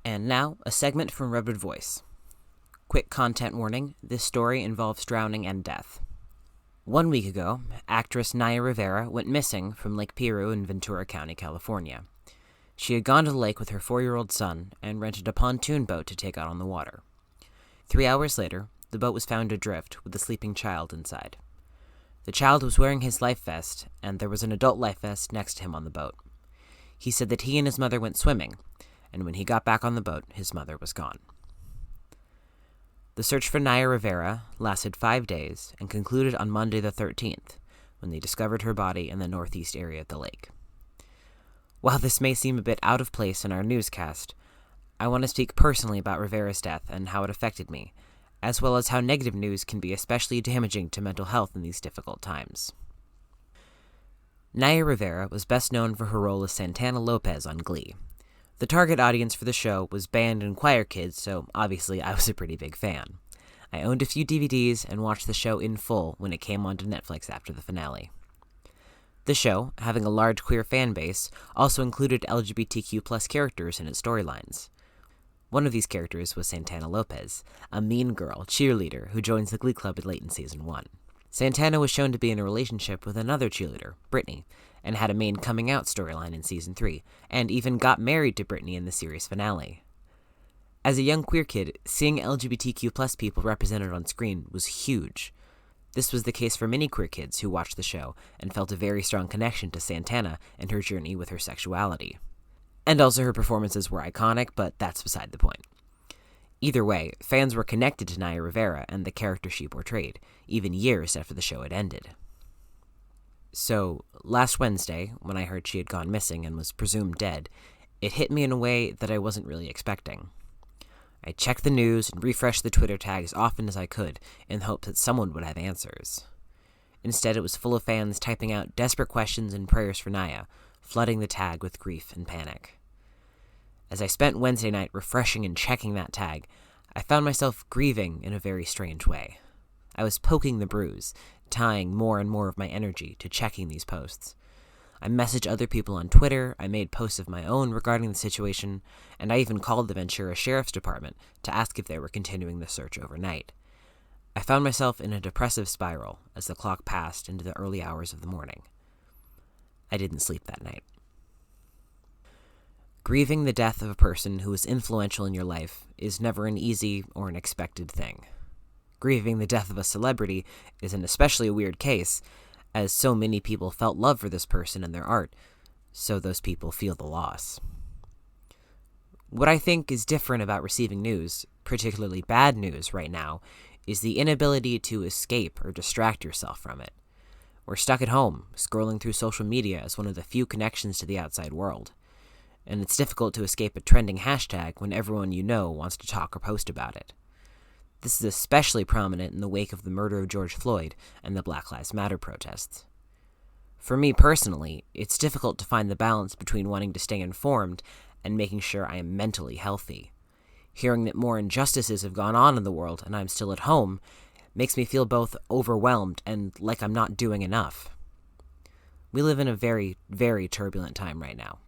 And now, a segment from Redwood Voice. Quick content warning, this story involves drowning and death. 1 week ago, actress Naya Rivera went missing from Lake Piru in Ventura County, California. She had gone to the lake with her 4-year-old son and rented a pontoon boat to take out on the water. 3 hours later, the boat was found adrift with a sleeping child inside. The child was wearing his life vest, and there was an adult life vest next to him on the boat. He said that he and his mother went swimming, and when he got back on the boat, his mother was gone. The search for Naya Rivera lasted 5 days and concluded on Monday the 13th, when they discovered her body in the northeast area of the lake. While this may seem a bit out of place in our newscast, I want to speak personally about Rivera's death and how it affected me, as well as how negative news can be especially damaging to mental health in these difficult times. Naya Rivera was best known for her role as Santana Lopez on Glee. The target audience for the show was band and choir kids, so obviously I was a pretty big fan. I owned a few DVDs and watched the show in full when it came onto Netflix after the finale. The show, having a large queer fan base, also included LGBTQ+ characters in its storylines. One of these characters was Santana Lopez, a mean girl cheerleader who joins the Glee Club late in Season 1. Santana was shown to be in a relationship with another cheerleader, Brittany, and had a main coming-out storyline in Season 3, and even got married to Brittany in the series finale. As a young queer kid, seeing LGBTQ+ people represented on screen was huge. This was the case for many queer kids who watched the show and felt a very strong connection to Santana and her journey with her sexuality. And also her performances were iconic, but that's beside the point. Either way, fans were connected to Naya Rivera and the character she portrayed, even years after the show had ended. So, last Wednesday, when I heard she had gone missing and was presumed dead, it hit me in a way that I wasn't really expecting. I checked the news and refreshed the Twitter tag as often as I could in the hope that someone would have answers. Instead, it was full of fans typing out desperate questions and prayers for Naya, flooding the tag with grief and panic. As I spent Wednesday night refreshing and checking that tag, I found myself grieving in a very strange way. I was poking the bruise, tying more and more of my energy to checking these posts. I messaged other people on Twitter, I made posts of my own regarding the situation, and I even called the Ventura Sheriff's Department to ask if they were continuing the search overnight. I found myself in a depressive spiral as the clock passed into the early hours of the morning. I didn't sleep that night. Grieving the death of a person who was influential in your life is never an easy or an expected thing. Grieving the death of a celebrity is an especially weird case, as so many people felt love for this person and their art, so those people feel the loss. What I think is different about receiving news, particularly bad news right now, is the inability to escape or distract yourself from it. We're stuck at home, scrolling through social media as one of the few connections to the outside world. And it's difficult to escape a trending hashtag when everyone you know wants to talk or post about it. This is especially prominent in the wake of the murder of George Floyd and the Black Lives Matter protests. For me personally, it's difficult to find the balance between wanting to stay informed and making sure I am mentally healthy. Hearing that more injustices have gone on in the world and I'm still at home makes me feel both overwhelmed and like I'm not doing enough. We live in a very, very turbulent time right now.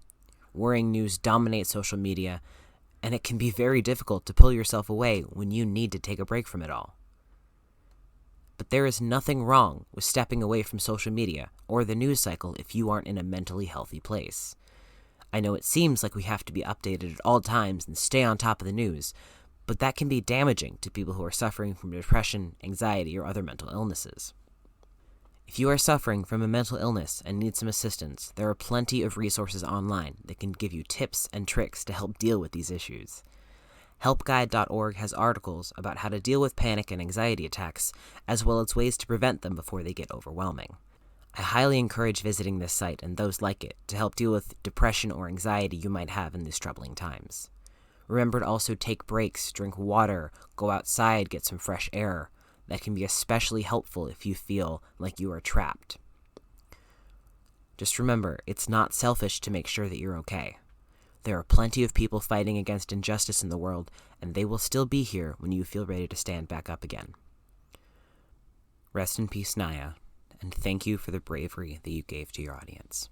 Worrying news dominates social media, and it can be very difficult to pull yourself away when you need to take a break from it all. But there is nothing wrong with stepping away from social media or the news cycle if you aren't in a mentally healthy place. I know it seems like we have to be updated at all times and stay on top of the news, but that can be damaging to people who are suffering from depression, anxiety, or other mental illnesses. If you are suffering from a mental illness and need some assistance, there are plenty of resources online that can give you tips and tricks to help deal with these issues. Helpguide.org has articles about how to deal with panic and anxiety attacks, as well as ways to prevent them before they get overwhelming. I highly encourage visiting this site and those like it to help deal with depression or anxiety you might have in these troubling times. Remember to also take breaks, drink water, go outside, get some fresh air. That can be especially helpful if you feel like you are trapped. Just remember, it's not selfish to make sure that you're okay. There are plenty of people fighting against injustice in the world, and they will still be here when you feel ready to stand back up again. Rest in peace, Naya, and thank you for the bravery that you gave to your audience.